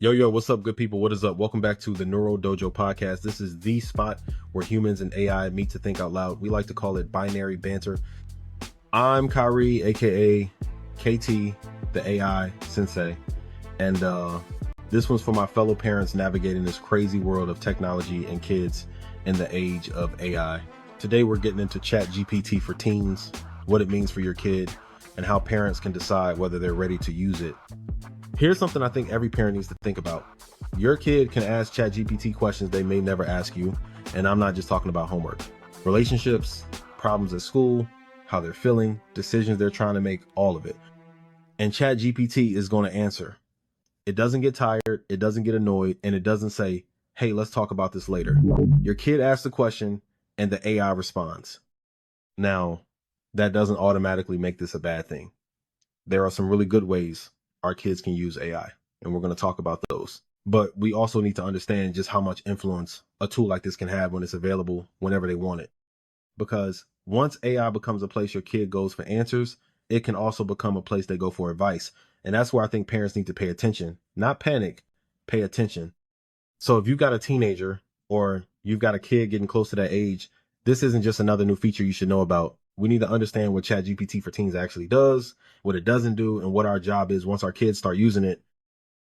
Yo, what's up, good people? What is up? Welcome back to the Neural Dojo podcast. This is the spot where humans and AI meet to think out loud. We like to call it binary banter. I'm Kyrie, aka KT, the AI Sensei, and this one's for my fellow parents navigating this crazy world of technology and kids in the age of AI. Today we're getting into ChatGPT for teens, what it means for your kid, and how parents can decide whether they're ready to use it. Here's something I think every parent needs to think about. Your kid can ask ChatGPT questions they may never ask you, and I'm not just talking about homework. Relationships, problems at school, how they're feeling, decisions they're trying to make, all of it. And ChatGPT is going to answer. It doesn't get tired, it doesn't get annoyed, and it doesn't say, hey, let's talk about this later. Your kid asks the question, and the AI responds. Now, that doesn't automatically make this a bad thing. There are some really good ways our kids can use AI, and we're going to talk about those. But we also need to understand just how much influence a tool like this can have when it's available whenever they want it. Because once AI becomes a place your kid goes for answers, it can also become a place they go for advice. And that's where I think parents need to pay attention, not panic, pay attention. So if you've got a teenager or you've got a kid getting close to that age, this isn't just another new feature you should know about. We need to understand what ChatGPT for teens actually does, what it doesn't do, and what our job is once our kids start using it.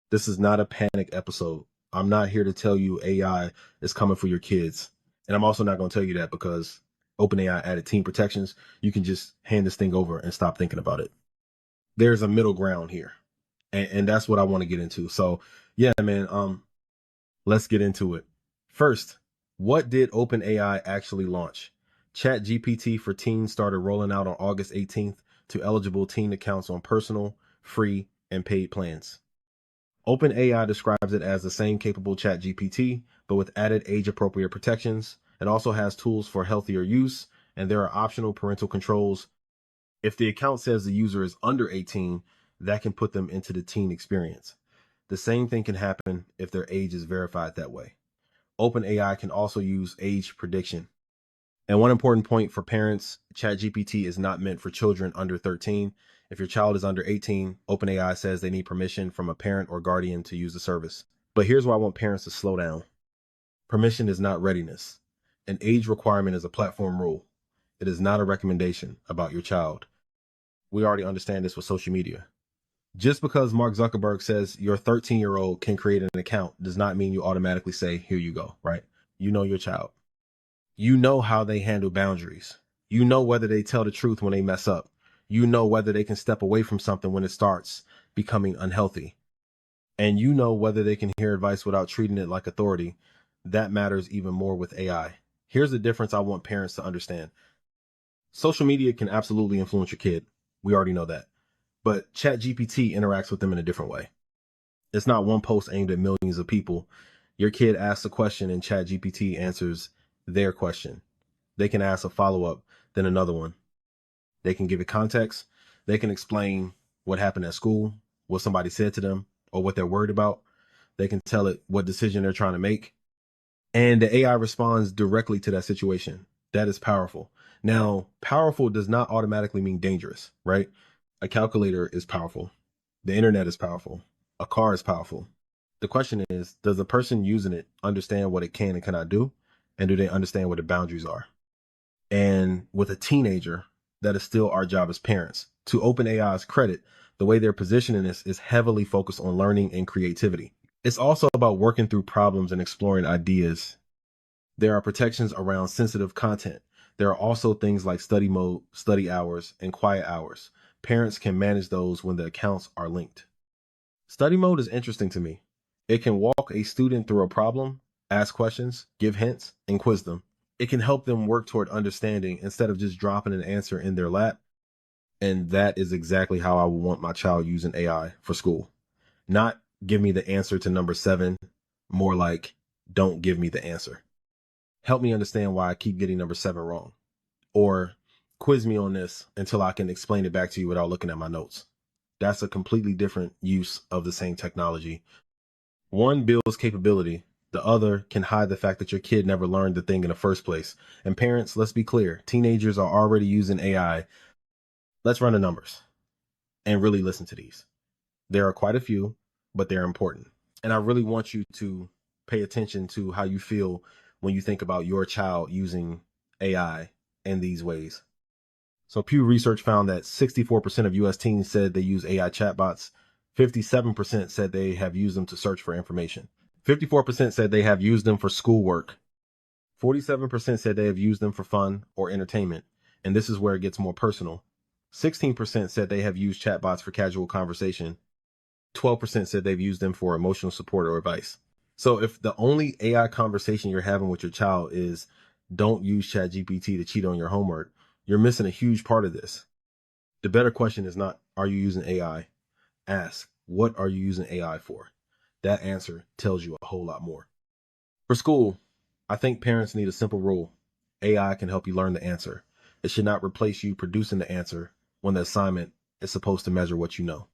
This is not a panic episode. I'm not here to tell you AI is coming for your kids. And I'm also not going to tell you that because OpenAI added teen protections. You can just hand this thing over and stop thinking about it. There's a middle ground here. And that's what I want to get into. So yeah, man, let's get into it. First, what did OpenAI actually launch? ChatGPT for teens started rolling out on August 18th to eligible teen accounts on personal, free, and paid plans. OpenAI describes it as the same capable ChatGPT, but with added age-appropriate protections. It also has tools for healthier use, and there are optional parental controls. If the account says the user is under 18, that can put them into the teen experience. The same thing can happen if their age is verified that way. OpenAI can also use age prediction. And one important point for parents, ChatGPT is not meant for children under 13. If your child is under 18, OpenAI says they need permission from a parent or guardian to use the service. But here's why I want parents to slow down. Permission is not readiness. An age requirement is a platform rule. It is not a recommendation about your child. We already understand this with social media. Just because Mark Zuckerberg says your 13-year-old can create an account does not mean you automatically say, here you go, right? You know your child. You know how they handle boundaries. You know whether they tell the truth when they mess up. You know whether they can step away from something when it starts becoming unhealthy. And you know whether they can hear advice without treating it like authority. That matters even more with AI. Here's the difference I want parents to understand. Social media can absolutely influence your kid. We already know that. But ChatGPT interacts with them in a different way. It's not one post aimed at millions of people. Your kid asks a question and ChatGPT answers their question. They can ask a follow-up, then another one. They can give it context. They can explain what happened at school, what somebody said to them, or what they're worried about. They can tell it what decision they're trying to make. And the AI responds directly to that situation. That is powerful. Now, powerful does not automatically mean dangerous, right? A calculator is powerful. The internet is powerful. A car is powerful. The question is, does the person using it understand what it can and cannot do? And do they understand what the boundaries are? And with a teenager, that is still our job as parents. To OpenAI's credit, the way they're positioning this is heavily focused on learning and creativity. It's also about working through problems and exploring ideas. There are protections around sensitive content. There are also things like study mode, study hours, and quiet hours. Parents can manage those when the accounts are linked. Study mode is interesting to me. It can walk a student through a problem, ask questions, give hints, and quiz them. It can help them work toward understanding instead of just dropping an answer in their lap. And that is exactly how I would want my child using AI for school. Not give me the answer to number 7, more like don't give me the answer. Help me understand why I keep getting number 7 wrong. Or quiz me on this until I can explain it back to you without looking at my notes. That's a completely different use of the same technology. One builds capability. The other can hide the fact that your kid never learned the thing in the first place. And parents, let's be clear. Teenagers are already using AI. Let's run the numbers and really listen to these. There are quite a few, but they're important. And I really want you to pay attention to how you feel when you think about your child using AI in these ways. So Pew Research found that 64% of US teens said they use AI chatbots. 57% said they have used them to search for information. 54% said they have used them for schoolwork. 47% said they have used them for fun or entertainment. And this is where it gets more personal. 16% said they have used chatbots for casual conversation. 12% said they've used them for emotional support or advice. So if the only AI conversation you're having with your child is don't use ChatGPT to cheat on your homework, you're missing a huge part of this. The better question is not, are you using AI? Ask, what are you using AI for? That answer tells you a whole lot more. For school, I think parents need a simple rule. AI can help you learn the answer. It should not replace you producing the answer when the assignment is supposed to measure what you know.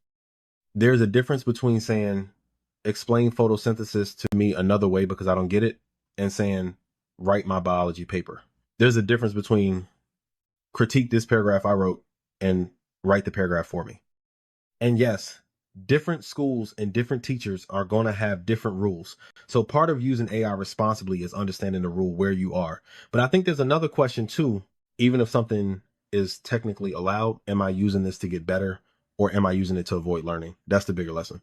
There's a difference between saying, explain photosynthesis to me another way because I don't get it, and saying, write my biology paper. There's a difference between critique this paragraph I wrote and write the paragraph for me. And yes, different schools and different teachers are going to have different rules. So part of using AI responsibly is understanding the rule where you are. But I think there's another question too. Even if something is technically allowed, am I using this to get better or am I using it to avoid learning? That's the bigger lesson.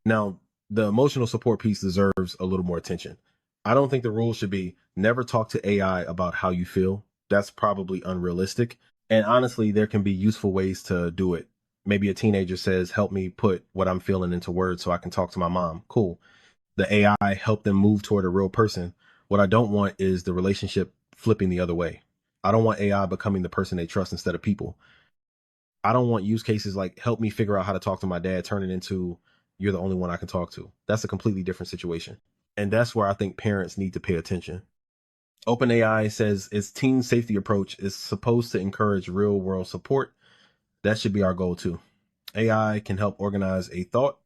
Now, the emotional support piece deserves a little more attention. I don't think the rule should be never talk to AI about how you feel. That's probably unrealistic. And honestly, there can be useful ways to do it. Maybe a teenager says, help me put what I'm feeling into words so I can talk to my mom. Cool. The AI helped them move toward a real person. What I don't want is the relationship flipping the other way. I don't want AI becoming the person they trust instead of people. I don't want use cases like help me figure out how to talk to my dad, turn it into you're the only one I can talk to. That's a completely different situation. And that's where I think parents need to pay attention. OpenAI says its teen safety approach is supposed to encourage real world support. That should be our goal too. AI can help organize a thought.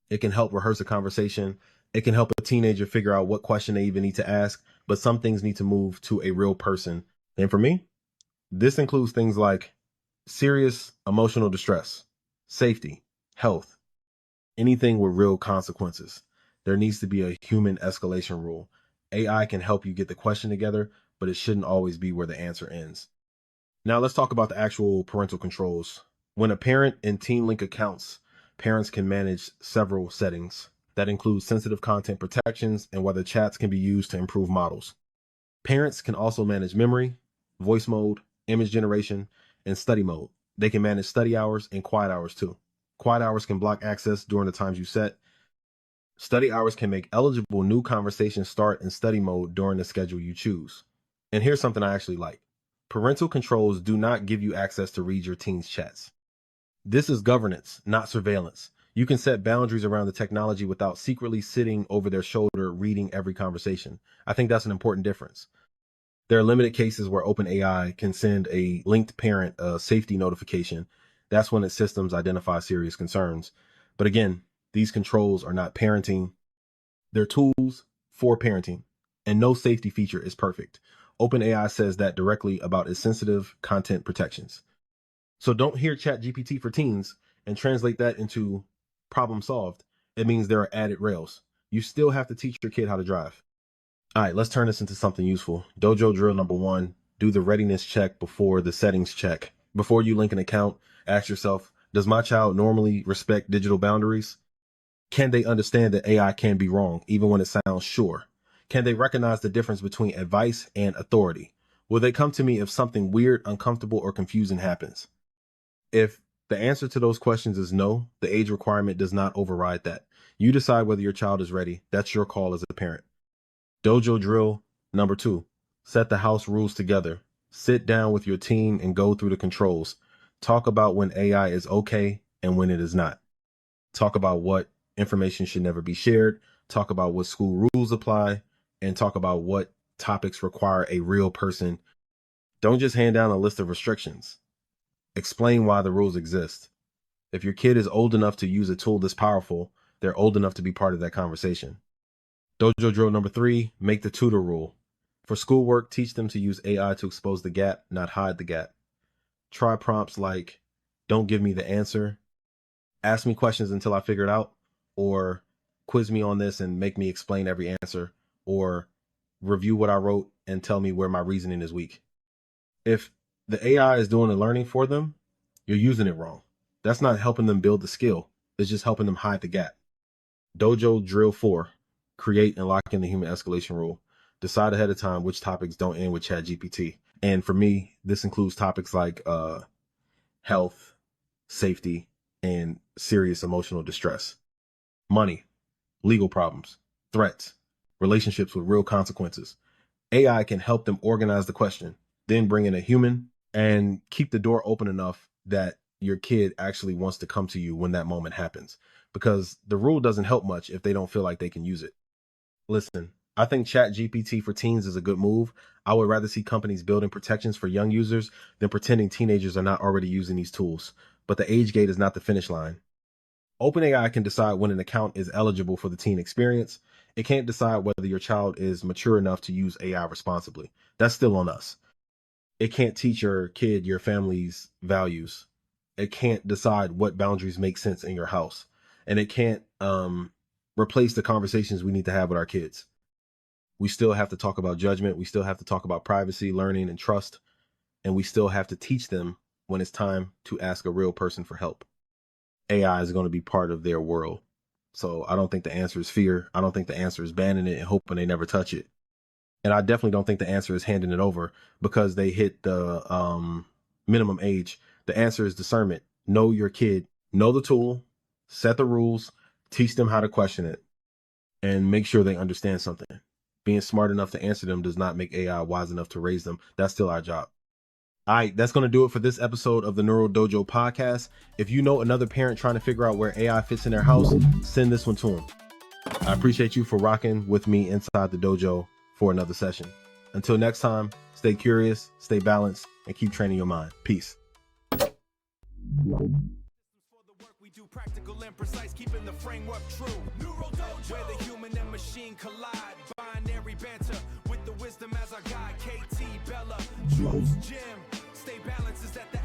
It can help rehearse a conversation. It can help a teenager figure out what question they even need to ask. But some things need to move to a real person. And for me, this includes things like serious emotional distress, safety, health, anything with real consequences. There needs to be a human escalation rule. AI can help you get the question together, but it shouldn't always be where the answer ends. Now let's talk about the actual parental controls. When a parent and teen link accounts, parents can manage several settings. That includes sensitive content protections and whether chats can be used to improve models. Parents can also manage memory, voice mode, image generation, and study mode. They can manage study hours and quiet hours too. Quiet hours can block access during the times you set. Study hours can make eligible new conversations start in study mode during the schedule you choose. And here's something I actually like. Parental controls do not give you access to read your teen's chats. This is governance, not surveillance. You can set boundaries around the technology without secretly sitting over their shoulder reading every conversation. I think that's an important difference. There are limited cases where OpenAI can send a linked parent a safety notification. That's when its systems identify serious concerns. But again, these controls are not parenting. They're tools for parenting, and no safety feature is perfect. OpenAI says that directly about its sensitive content protections. So don't hear ChatGPT for teens and translate that into problem solved. It means there are added rails. You still have to teach your kid how to drive. All right, let's turn this into something useful. Dojo drill number 1, do the readiness check before the settings check. Before you link an account, ask yourself, does my child normally respect digital boundaries? Can they understand that AI can be wrong, even when it sounds sure? Can they recognize the difference between advice and authority? Will they come to me if something weird, uncomfortable, or confusing happens? If the answer to those questions is no, the age requirement does not override that. You decide whether your child is ready. That's your call as a parent. Dojo drill number 2, set the house rules together. Sit down with your team and go through the controls. Talk about when AI is okay and when it is not. Talk about what information should never be shared. Talk about what school rules apply and talk about what topics require a real person. Don't just hand down a list of restrictions. Explain why the rules exist. If your kid is old enough to use a tool this powerful, they're old enough to be part of that conversation. Dojo drill number 3, make the tutor rule. For schoolwork, teach them to use AI to expose the gap, not hide the gap. Try prompts like, don't give me the answer, ask me questions until I figure it out, or quiz me on this and make me explain every answer, or review what I wrote and tell me where my reasoning is weak. If the AI is doing the learning for them, you're using it wrong. That's not helping them build the skill. It's just helping them hide the gap. Dojo Drill 4, create and lock in the human escalation rule. Decide ahead of time which topics don't end with ChatGPT. And for me, this includes topics like health, safety, and serious emotional distress, money, legal problems, threats, relationships with real consequences. AI can help them organize the question, then bring in a human and keep the door open enough that your kid actually wants to come to you when that moment happens. Because the rule doesn't help much if they don't feel like they can use it. Listen, I think ChatGPT for teens is a good move. I would rather see companies building protections for young users than pretending teenagers are not already using these tools. But the age gate is not the finish line. OpenAI can decide when an account is eligible for the teen experience. It can't decide whether your child is mature enough to use AI responsibly. That's still on us. It can't teach your kid your family's values. It can't decide what boundaries make sense in your house. And it can't replace the conversations we need to have with our kids. We still have to talk about judgment. We still have to talk about privacy, learning, and trust. And we still have to teach them when it's time to ask a real person for help. AI is going to be part of their world. So I don't think the answer is fear. I don't think the answer is banning it and hoping they never touch it. And I definitely don't think the answer is handing it over because they hit the minimum age. The answer is discernment. Know your kid, know the tool, set the rules, teach them how to question it, and make sure they understand something. Being smart enough to answer them does not make AI wise enough to raise them. That's still our job. All right, that's going to do it for this episode of the Neural Dojo podcast. If you know another parent trying to figure out where AI fits in their house, send this one to them. I appreciate you for rocking with me inside the dojo for another session. Until next time, stay curious, stay balanced, and keep training your mind. Peace. We do practical and precise, keeping the framework true. Neural Dojo, where the human and machine collide. Binary banter with the wisdom as our guide. KT, Bella, Jules, Jim. Stay balanced is at the